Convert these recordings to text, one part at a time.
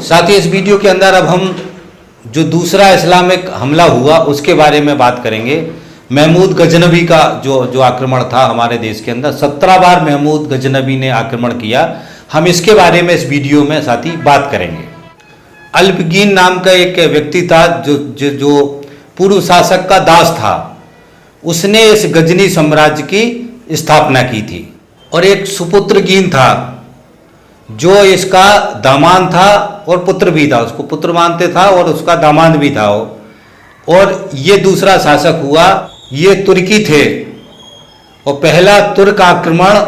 साथ ही इस वीडियो के अंदर अब हम जो दूसरा इस्लामिक हमला हुआ उसके बारे में बात करेंगे। महमूद गजनबी का जो आक्रमण था हमारे देश के अंदर, 17 बार महमूद गजनबी ने आक्रमण किया। हम इसके बारे में इस वीडियो में साथ ही बात करेंगे। अल्पगीन नाम का एक व्यक्ति था जो पूर्व शासक का दास था। उसने इस गजनी साम्राज्य की स्थापना की थी। और एक सुपुत्रगीन था जो इसका दामाद था और पुत्र भी था, उसको पुत्र मानते था और उसका दामाद भी था। और ये दूसरा शासक हुआ, ये तुर्की थे। और पहला तुर्क आक्रमण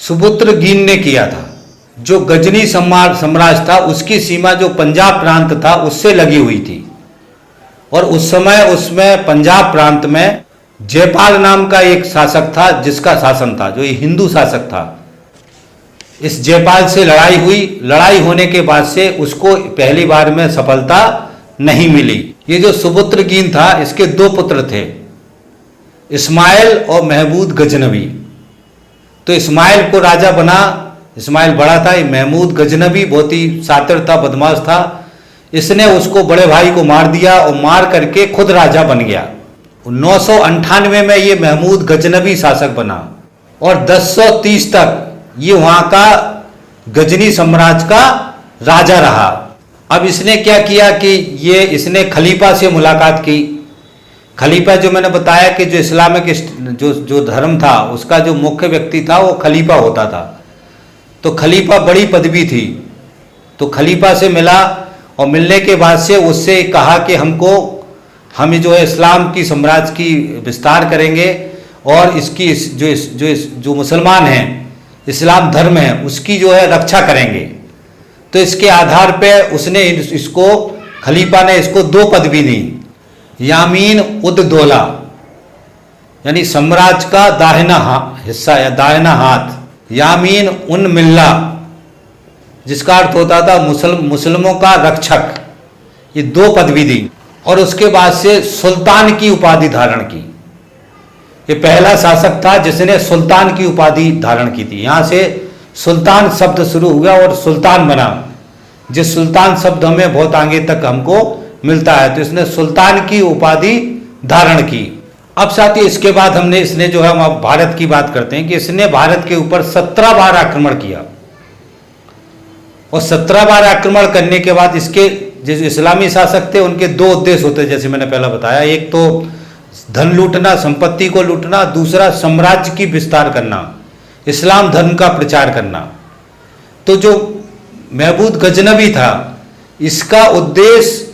सुपुत्रगीन ने किया था। जो गजनी साम्राज्य था उसकी सीमा जो पंजाब प्रांत था उससे लगी हुई थी। और उस समय उसमें पंजाब प्रांत में जयपाल नाम का एक शासक था जिसका शासन था, जो ये हिंदू शासक था। इस जयपाल से लड़ाई हुई। लड़ाई होने के बाद से उसको पहली बार में सफलता नहीं मिली। ये जो सुपुत्रगीन था इसके 2 पुत्र थे, इस्माइल और महमूद गजनबी। तो इस्माइल को राजा बना, इस्माइल बड़ा था। महमूद गजनबी बहुत ही शातिर था, बदमाश था। इसने उसको बड़े भाई को मार दिया और मार करके खुद राजा बन गया। 998 में ये महमूद गजनबी शासक बना और 1030 तक ये वहां का गजनी साम्राज्य का राजा रहा। अब इसने क्या किया कि इसने खलीफा से मुलाकात की। खलीफा जो मैंने बताया कि जो इस्लामिक जो धर्म था उसका जो मुख्य व्यक्ति था वो खलीफा होता था। तो खलीफा बड़ी पदवी थी। तो खलीफा से मिला और मिलने के बाद से उससे कहा कि हम जो है इस्लाम की साम्राज्य की विस्तार करेंगे और इसकी जो मुसलमान हैं, इस्लाम धर्म है, उसकी जो है रक्षा करेंगे। तो इसके आधार पे उसने इसको खलीफा ने इसको 2 पदवी दी, यामीन उद दौला, यानी साम्राज्य का दाहिना हिस्सा या दाहिना हाथ, यामीन उन मिल्ला, जिसका अर्थ होता था मुसलमों का रक्षक। ये 2 पदवी दी और उसके बाद से सुल्तान की उपाधि धारण की। ये पहला शासक था जिसने सुल्तान की उपाधि धारण की थी। यहां से सुल्तान शब्द शुरू हुआ और सुल्तान बना। जिस सुल्तान शब्द हमें बहुत आगे तक हमको मिलता है, तो इसने सुल्तान की उपाधि धारण की। अब साथ ही इसके बाद इसने जो है, हम अब भारत की बात करते हैं कि इसने भारत के ऊपर 17 बार आक्रमण किया। और 17 बार आक्रमण करने के बाद इसके जो इस्लामी शासक थे उनके 2 उद्देश्य होते, जैसे मैंने पहले बताया। एक तो धन लूटना, संपत्ति को लूटना, दूसरा साम्राज्य की विस्तार करना, इस्लाम धर्म का प्रचार करना। तो जो महमूद गजनबी था इसका उद्देश्य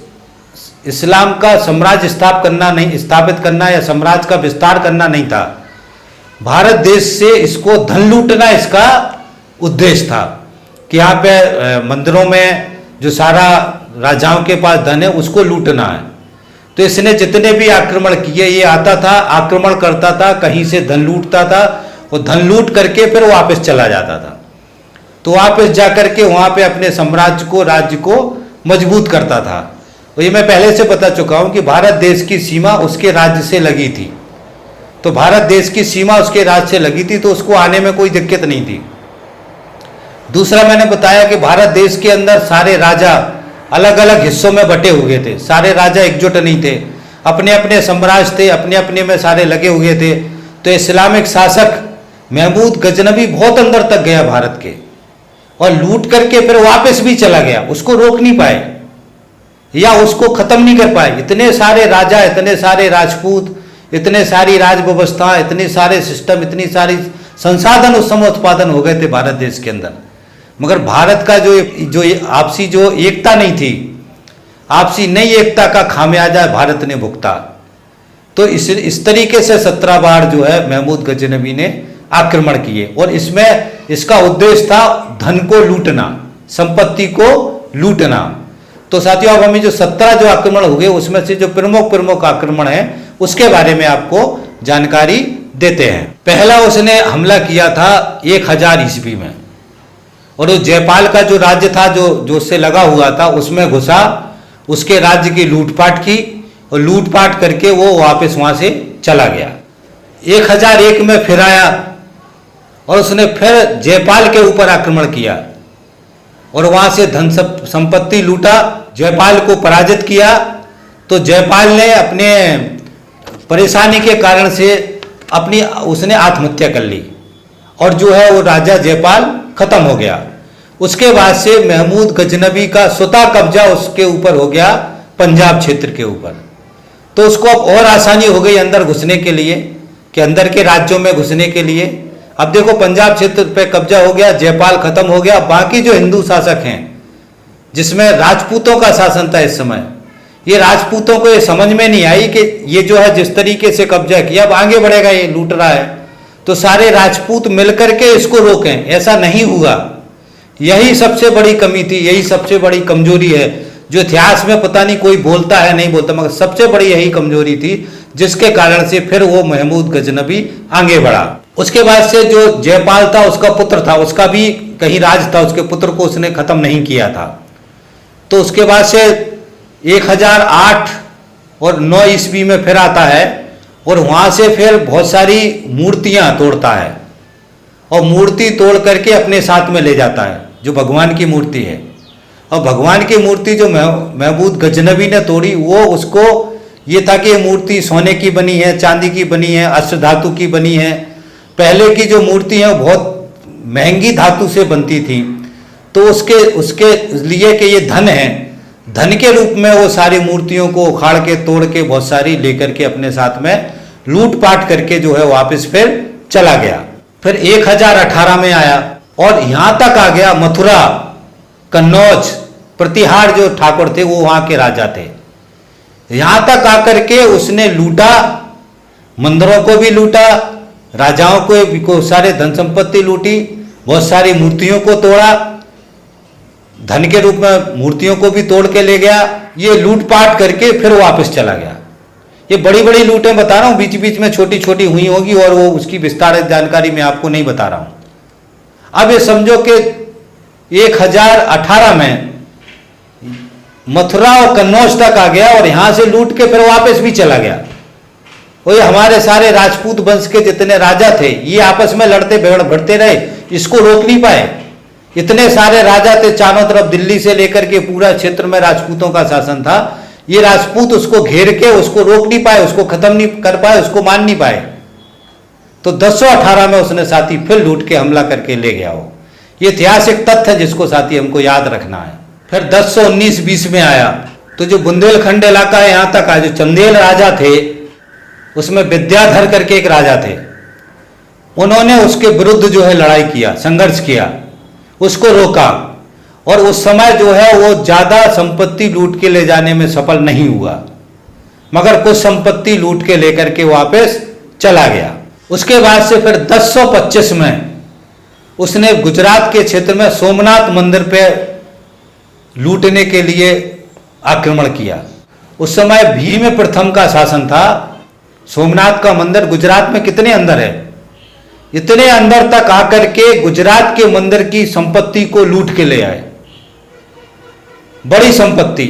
इस्लाम का साम्राज्य स्थापित करना या साम्राज्य का विस्तार करना नहीं था। भारत देश से इसको धन लूटना इसका उद्देश्य था कि यहाँ पे मंदिरों में जो सारा राजाओं के पास धन है उसको लूटना है। तो इसने जितने भी आक्रमण किए, ये आता था, आक्रमण करता था, कहीं से धन लूटता था और धन लूट करके फिर वापस चला जाता था। तो वापस जाकर के वहां पे अपने साम्राज्य को, राज्य को मजबूत करता था। और ये मैं पहले से बता चुका हूं कि भारत देश की सीमा उसके राज्य से लगी थी। तो भारत देश की सीमा उसके राज्य से लगी थी, तो उसको आने में कोई दिक्कत नहीं थी। दूसरा मैंने बताया कि भारत देश के अंदर सारे राजा अलग अलग हिस्सों में बटे हुए थे। सारे राजा एकजुट नहीं थे, अपने अपने साम्राज्य थे, अपने अपने में सारे लगे हुए थे। तो इस्लामिक शासक महमूद गजनबी बहुत अंदर तक गया भारत के और लूट करके फिर वापस भी चला गया। उसको रोक नहीं पाए या उसको खत्म नहीं कर पाए। इतने सारे राजा, इतने सारे राजपूत, इतने सारी राज व्यवस्था, इतने सारे सिस्टम, इतनी सारी संसाधन उस समय उत्पादन हो गए थे भारत देश के अंदर। मगर भारत का जो आपसी जो एकता नहीं थी, आपसी नई एकता का खामियाजा भारत ने भुगता। तो इस तरीके से 17 बार जो है महमूद गजनबी ने आक्रमण किए और इसमें इसका उद्देश्य था धन को लूटना, संपत्ति को लूटना। तो साथियों, अब हमें जो 17 जो आक्रमण हुए उसमें से जो प्रमुख आक्रमण है उसके बारे में आपको जानकारी देते हैं। पहला उसने हमला किया था 1000 ईस्वी में और वो जयपाल का जो राज्य था जो उससे लगा हुआ था उसमें घुसा, उसके राज्य की लूटपाट की और लूटपाट करके वो वापस वहां से चला गया। 1001 में फिर आया और उसने फिर जयपाल के ऊपर आक्रमण किया और वहां से धन संपत्ति लूटा, जयपाल को पराजित किया। तो जयपाल ने अपने परेशानी के कारण से उसने आत्महत्या कर ली और जो है वो राजा जयपाल खत्म हो गया। उसके बाद से महमूद गजनबी का स्वतः कब्जा उसके ऊपर हो गया, पंजाब क्षेत्र के ऊपर। तो उसको अब और आसानी हो गई अंदर घुसने के लिए, कि अंदर के राज्यों में घुसने के लिए। अब देखो पंजाब क्षेत्र पे कब्जा हो गया, जयपाल खत्म हो गया। बाकी जो हिंदू शासक हैं, जिसमें राजपूतों का शासन था इस समय, ये राजपूतों को ये समझ में नहीं आई कि ये जो है जिस तरीके से कब्जा किया, अब आगे बढ़ेगा, ये लूट रहा है, तो सारे राजपूत मिलकर के इसको रोकें। ऐसा नहीं हुआ। यही सबसे बड़ी कमी थी, यही सबसे बड़ी कमजोरी है, जो इतिहास में पता नहीं कोई बोलता है नहीं बोलता, मगर सबसे बड़ी यही कमजोरी थी, जिसके कारण से फिर वो महमूद गजनबी आगे बढ़ा। उसके बाद से जो जयपाल था, उसका पुत्र था, उसका भी कहीं राज था, उसके पुत्र को उसने खत्म नहीं किया था। तो उसके बाद से 1008 और 9 ईस्वी में फिर आता है और वहां से फिर बहुत सारी मूर्तियां तोड़ता है और मूर्ति तोड़ करके अपने साथ में ले जाता है, जो भगवान की मूर्ति है। और भगवान की मूर्ति जो महमूद गजनबी ने तोड़ी, वो उसको ये था कि ये मूर्ति सोने की बनी है, चांदी की बनी है, अष्ट धातु की बनी है। पहले की जो मूर्ति है बहुत महंगी धातु से बनती थी, तो उसके लिए कि ये धन है, धन के रूप में वो सारी मूर्तियों को उखाड़ के तोड़ के बहुत सारी लेकर के अपने साथ में लूटपाट करके जो है वापस फिर चला गया। फिर 1018 में आया और यहां तक आ गया, मथुरा, कन्नौज, प्रतिहार जो ठाकुर थे वो वहां के राजा थे। यहां तक आकर के उसने लूटा, मंदिरों को भी लूटा, राजाओं को सारे धन संपत्ति लूटी, बहुत सारी मूर्तियों को तोड़ा, धन के रूप में मूर्तियों को भी तोड़ के ले गया। ये लूटपाट करके फिर वापस चला गया। ये बड़ी बड़ी लूटें बता रहा हूं, बीच बीच में छोटी छोटी हुई होगी और वो उसकी विस्तारित जानकारी मैं आपको नहीं बता रहा हूं। अब ये समझो कि 1018 में मथुरा और कन्नौज तक आ गया और यहां से लूट के फिर वापस भी चला गया। और ये हमारे सारे राजपूत वंश के जितने राजा थे, ये आपस में लड़ते भिड़ते रहे, इसको रोक नहीं पाए। इतने सारे राजा थे चारों तरफ, दिल्ली से लेकर के पूरा क्षेत्र में राजपूतों का शासन था। ये राजपूत उसको घेर के उसको रोक नहीं पाए, उसको खत्म नहीं कर पाए, उसको मान नहीं पाए। तो 1018 में उसने साथी फिर लूट के हमला करके ले गया। हो ये ऐतिहासिक तथ्य है जिसको साथी हमको याद रखना है। फिर 1019-20 में आया तो जो बुंदेलखंड इलाका है यहां तक आया। जो चंदेल राजा थे उसमें विद्याधर करके एक राजा थे, उन्होंने उसके विरुद्ध जो है लड़ाई किया, संघर्ष किया, उसको रोका और उस समय जो है वो ज्यादा संपत्ति लूट के ले जाने में सफल नहीं हुआ, मगर कुछ संपत्ति लूट के लेकर के वापस चला गया। उसके बाद से फिर 1025 में उसने गुजरात के क्षेत्र में सोमनाथ मंदिर पे लूटने के लिए आक्रमण किया। उस समय भीम प्रथम का शासन था। सोमनाथ का मंदिर गुजरात में कितने अंदर है, इतने अंदर तक आकर के गुजरात के मंदिर की संपत्ति को लूट के ले आए। बड़ी संपत्ति,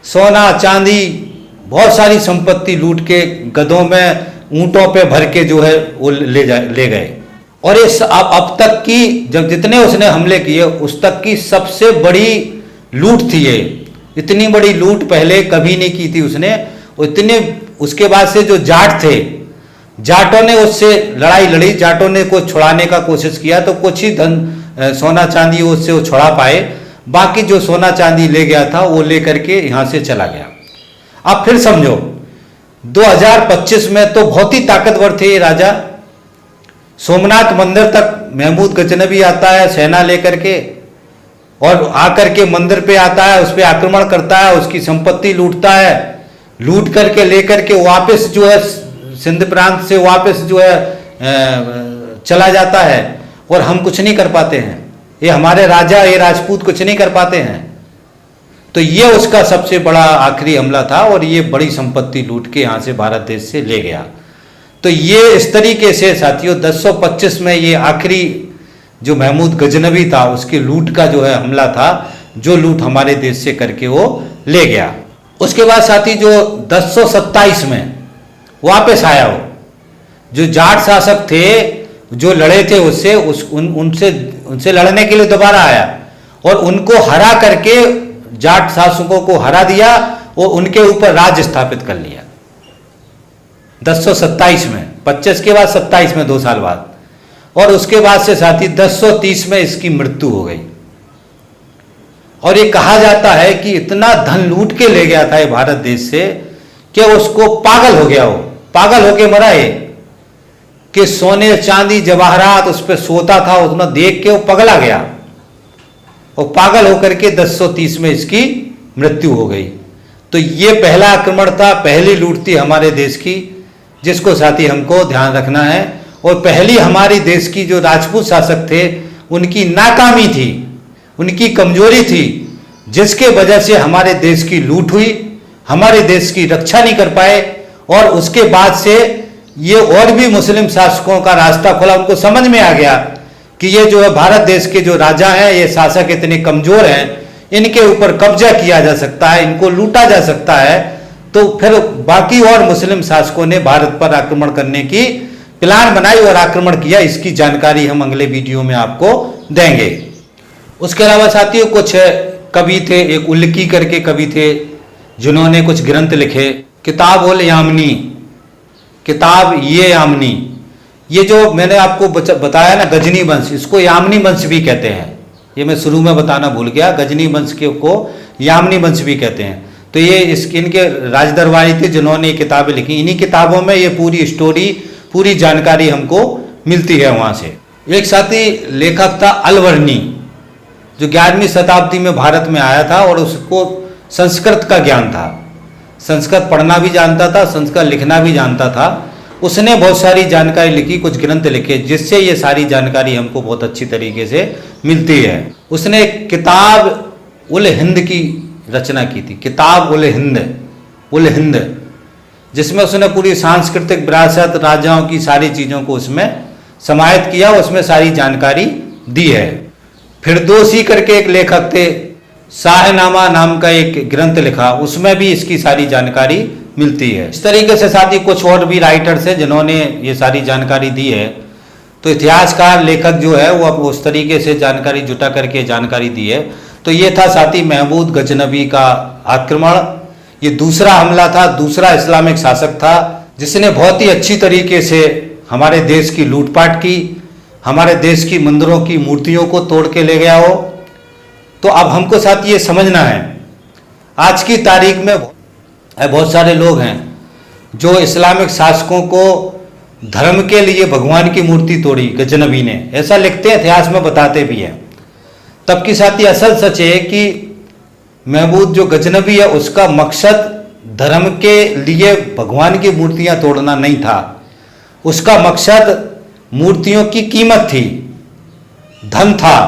सोना चांदी, बहुत सारी संपत्ति लूट के गधों में, ऊंटों पे भर के जो है वो ले गए। और इस अब तक की जब जितने उसने हमले किए उस तक की सबसे बड़ी लूट थी ये। इतनी बड़ी लूट पहले कभी नहीं की थी उसने। इतने उसके बाद से जो जाट थे, जाटों ने उससे लड़ाई लड़ी, जाटों ने को छुड़ाने का कोशिश किया तो कुछ ही धन सोना चांदी उससे वो छुड़ा पाए। बाकी जो सोना चांदी ले गया था वो लेकर के यहां से चला गया। अब फिर समझो 2025 में तो बहुत ही ताकतवर थे ये राजा। सोमनाथ मंदिर तक महमूद गजनबी आता है सेना लेकर के और आकर के मंदिर पे आता है, उस पर आक्रमण करता है, उसकी संपत्ति लूटता है, लूट करके लेकर के वापस जो है सिंध प्रांत से वापस जो है चला जाता है और हम कुछ नहीं कर पाते हैं। ये हमारे राजा, ये राजपूत कुछ नहीं कर पाते हैं। तो ये उसका सबसे बड़ा आखिरी हमला था और ये बड़ी संपत्ति लूट के यहां से भारत देश से ले गया। तो ये इस तरीके से साथियों 1025 में ये आखिरी जो महमूद गजनबी था उसके लूट का जो है हमला था, जो लूट हमारे देश से करके वो ले गया। उसके बाद साथी जो 1027 में वापस आया, वो जो जाट शासक थे जो लड़े थे उससे उनसे लड़ने के लिए दोबारा आया और उनको हरा करके जाट शासकों को हरा दिया और उनके ऊपर राज स्थापित कर लिया 1027 में, 25 के बाद 27 में, 2 साल बाद। और उसके बाद से साथी 1030 में इसकी मृत्यु हो गई। और ये कहा जाता है कि इतना धन लूट के ले गया था ये भारत देश से कि उसको पागल हो गया, वो पागल होके मरा है कि सोने चांदी जवाहरात उस पर सोता था, उतना देख के वो पगला गया और पागल होकर के 1030 में इसकी मृत्यु हो गई। तो ये पहला आक्रमण था, पहली लूट थी हमारे देश की, जिसको साथी हमको ध्यान रखना है। और पहली हमारी देश की जो राजपूत शासक थे उनकी नाकामी थी, उनकी कमजोरी थी, जिसके वजह से हमारे देश की लूट हुई, हमारे देश की रक्षा नहीं कर पाए। और उसके बाद से ये और भी मुस्लिम शासकों का रास्ता खुला, उनको समझ में आ गया कि ये जो है भारत देश के जो राजा हैं, ये शासक इतने कमजोर हैं, इनके ऊपर कब्जा किया जा सकता है, इनको लूटा जा सकता है। तो फिर बाकी और मुस्लिम शासकों ने भारत पर आक्रमण करने की प्लान बनाई और आक्रमण किया। इसकी जानकारी हम अगले वीडियो में आपको देंगे। उसके अलावा साथियों कुछ कवि थे, एक उल्की करके कवि थे, जिन्होंने कुछ ग्रंथ लिखे। किताब उल यामनी, किताब ये यामनी, ये जो मैंने आपको बताया ना गजनी वंश, इसको यामनी वंश भी कहते हैं। ये मैं शुरू में बताना भूल गया, गजनी वंश को यामनी वंश भी कहते हैं। तो ये इनके राजदरबारी थे जिन्होंने किताबें लिखी। इन्हीं किताबों में ये पूरी स्टोरी, पूरी जानकारी हमको मिलती है वहाँ से। एक साथी लेखक था अलवर्णी, जो 11वीं शताब्दी में भारत में आया था और उसको संस्कृत का ज्ञान था, संस्कृत पढ़ना भी जानता था, संस्कृत लिखना भी जानता था। उसने बहुत सारी जानकारी लिखी, कुछ ग्रंथ लिखे, जिससे ये सारी जानकारी हमको बहुत अच्छी तरीके से मिलती है। उसने किताब उल हिंद की रचना की थी, किताब उल हिंद, जिसमें उसने पूरी सांस्कृतिक विरासत, राजाओं की सारी चीज़ों को उसमें समाहित किया, उसमें सारी जानकारी दी है। फिरदौसी करके एक लेखक थे, शाहनामा नाम का एक ग्रंथ लिखा, उसमें भी इसकी सारी जानकारी मिलती है। इस तरीके से साथी कुछ और भी राइटर्स हैं जिन्होंने ये सारी जानकारी दी है। तो इतिहासकार लेखक जो है वो अब उस तरीके से जानकारी जुटा करके जानकारी दी है। तो ये था साथी महमूद गजनबी का आक्रमण। ये दूसरा हमला था, दूसरा इस्लामिक शासक था जिसने बहुत ही अच्छी तरीके से हमारे देश की लूटपाट की, हमारे देश की मंदिरों की मूर्तियों को तोड़ के ले गया हो। तो अब हमको साथी ये समझना है, आज की तारीख में बहुत सारे लोग हैं जो इस्लामिक शासकों को धर्म के लिए भगवान की मूर्ति तोड़ी गजनबी ने, ऐसा लिखते हैं, इतिहास में बताते भी हैं। तब की साथी असल सच है कि महमूद जो गजनबी है उसका मकसद धर्म के लिए भगवान की मूर्तियां तोड़ना नहीं था। उसका मकसद मूर्तियों की कीमत थी, धन था,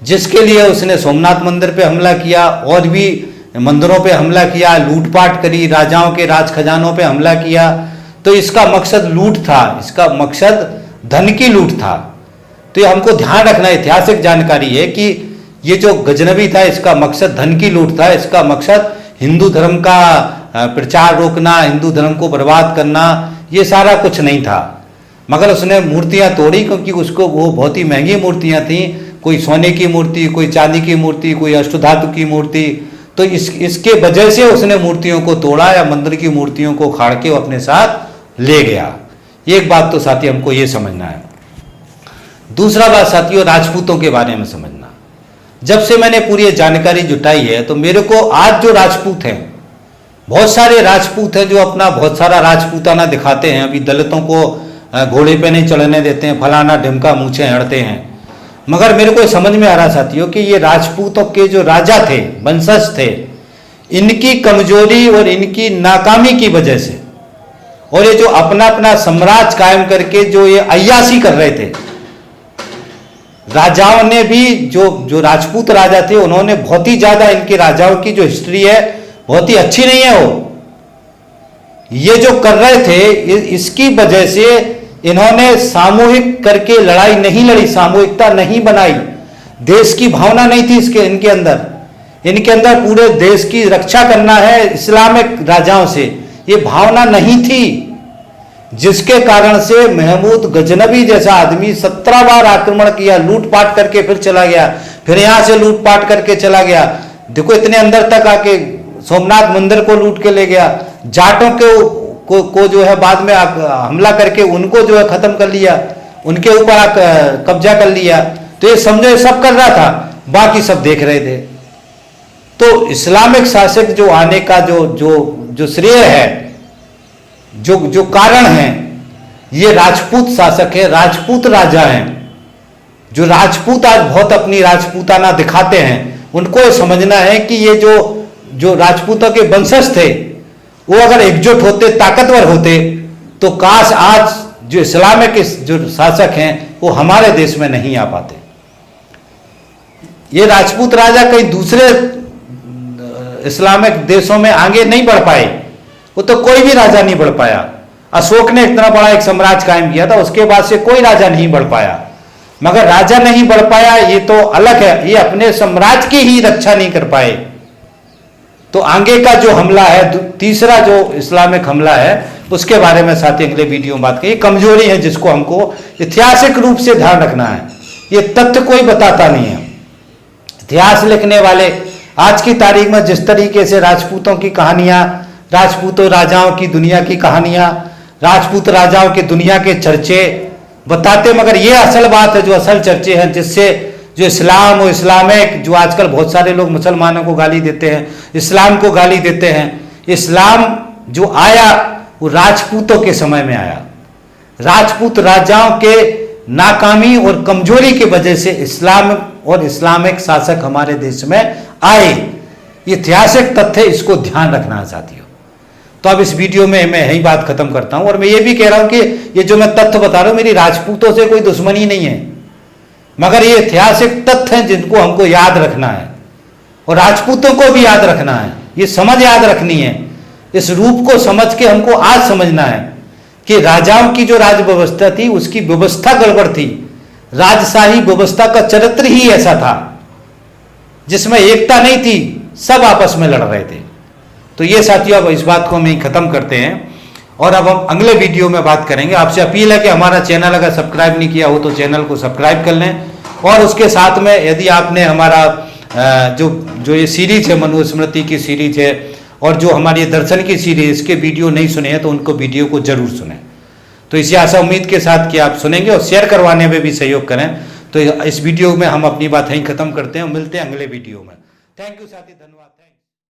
जिसके लिए उसने सोमनाथ मंदिर पे हमला किया और भी मंदिरों पे हमला किया, लूटपाट करी, राजाओं के राज खजानों पे हमला किया। तो इसका मकसद लूट था, इसका मकसद धन की लूट था। तो ये हमको ध्यान रखना, ऐतिहासिक जानकारी है कि ये जो गजनबी था इसका मकसद धन की लूट था, इसका मकसद हिंदू धर्म का प्रचार रोकना, हिंदू धर्म को बर्बाद करना, ये सारा कुछ नहीं था। मगर उसने मूर्तियां तोड़ी क्योंकि उसको वो बहुत ही महंगी मूर्तियां थी, कोई सोने की मूर्ति, कोई चांदी की मूर्ति, कोई अष्टधातु की मूर्ति। तो इसके वजह से उसने मूर्तियों को तोड़ा या मंदिर की मूर्तियों को खाड़ के वो अपने साथ ले गया। एक बात तो साथी हमको ये समझना है। दूसरा बात साथियों, राजपूतों के बारे में समझना। जब से मैंने पूरी जानकारी जुटाई है तो मेरे को आज जो राजपूत हैं, बहुत सारे राजपूत हैं जो अपना बहुत सारा राजपूताना दिखाते हैं, अभी दलितों को घोड़े पे नहीं चढ़ने देते हैं, फलाना ढिमका मूछें हड़ते हैं। मगर मेरे को समझ में आ रहा साथियों कि ये राजपूतों के जो राजा थे, वंशज थे, इनकी कमजोरी और इनकी नाकामी की वजह से, और ये जो अपना अपना साम्राज्य कायम करके जो ये अय्याशी कर रहे थे, राजाओं ने भी जो राजपूत राजा थे उन्होंने बहुत ही ज्यादा, इनके राजाओं की जो हिस्ट्री है बहुत ही अच्छी नहीं है। वो ये जो कर रहे थे इसकी वजह से इन्होंने सामूहिक करके लड़ाई नहीं लड़ी, सामूहिकता नहीं बनाई, देश की भावना नहीं थी इनके अंदर पूरे देश की रक्षा करना है इस्लामिक राजाओं से, ये भावना नहीं थी। जिसके कारण से महमूद गजनबी जैसा आदमी 17 बार आक्रमण किया, लूटपाट करके फिर चला गया, फिर यहाँ से लूटपाट करके चला गया। देखो इतने अंदर तक आके सोमनाथ मंदिर को लूट के ले गया, जाटों को जो है बाद में हमला करके उनको जो है खत्म कर लिया, उनके ऊपर कब्जा कर लिया। तो ये समझो ये सब कर रहा था, बाकी सब देख रहे थे। तो इस्लामिक शासक जो आने का जो श्रेय है, जो कारण है, ये राजपूत शासक है, राजपूत राजा हैं। जो राजपूत आज बहुत अपनी राजपूताना दिखाते हैं, उनको ये समझना है कि ये जो राजपूतों के वंशज थे, वो अगर एकजुट होते, ताकतवर होते, तो काश आज जो इस्लामिक जो शासक हैं वो हमारे देश में नहीं आ पाते। ये राजपूत राजा कई दूसरे इस्लामिक देशों में आगे नहीं बढ़ पाए, वो तो कोई भी राजा नहीं बढ़ पाया। अशोक ने इतना बड़ा एक साम्राज्य कायम किया था, उसके बाद से कोई राजा नहीं बढ़ पाया। मगर राजा नहीं बढ़ पाया ये तो अलग है, ये अपने साम्राज्य की ही रक्षा नहीं कर पाए। तो आगे का जो हमला है, तीसरा जो इस्लामिक हमला है, उसके बारे में साथी अगले वीडियो में बात करें। ये कमजोरी है जिसको हमको ऐतिहासिक रूप से ध्यान रखना है, ये तथ्य कोई बताता नहीं है। इतिहास लिखने वाले आज की तारीख में जिस तरीके से राजपूतों की कहानियां, राजपूतों राजाओं की दुनिया की कहानियां, राजपूत राजाओं के दुनिया के चर्चे बताते, मगर ये असल बात है, जो असल चर्चे हैं, जिससे जो इस्लाम और इस्लामिक, जो आजकल बहुत सारे लोग मुसलमानों को गाली देते हैं, इस्लाम को गाली देते हैं। इस्लाम जो आया वो राजपूतों के समय में आया। राजपूत राजाओं के नाकामी और कमजोरी की वजह से इस्लाम और इस्लामिक शासक हमारे देश में आए। ये ऐतिहासिक तथ्य, इसको ध्यान रखना है साथियों। तो अब इस वीडियो में मैं यही बात खत्म करता हूं, और मैं ये भी कह रहा हूं कि ये जो मैं तथ्य बता रहा हूं, मेरी राजपूतों से कोई दुश्मनी नहीं है, मगर ये ऐतिहासिक तथ्य हैं जिनको हमको याद रखना है, और राजपूतों को भी याद रखना है। ये समझ याद रखनी है, इस रूप को समझ के हमको आज समझना है कि राजाओं की जो राज व्यवस्था थी, उसकी व्यवस्था गड़बड़ थी। राजशाही व्यवस्था का चरित्र ही ऐसा था जिसमें एकता नहीं थी, सब आपस में लड़ रहे थे। तो ये साथियों, अब इस बात को हम यहीं खत्म करते हैं, और अब हम अगले वीडियो में बात करेंगे। आपसे अपील है कि हमारा चैनल अगर सब्सक्राइब नहीं किया हो तो चैनल को सब्सक्राइब कर लें, और उसके साथ में यदि आपने हमारा जो ये सीरीज है, मनुस्मृति की सीरीज है, और जो हमारी दर्शन की सीरीज, इसके वीडियो नहीं सुने हैं तो उनको वीडियो को जरूर सुनें। तो इसी आशा उम्मीद के साथ कि आप सुनेंगे और शेयर करवाने में भी सहयोग करें। तो इस वीडियो में हम अपनी बात यहीं खत्म करते हैं, मिलते हैं अगले वीडियो में। थैंक यू साथी, धन्यवाद।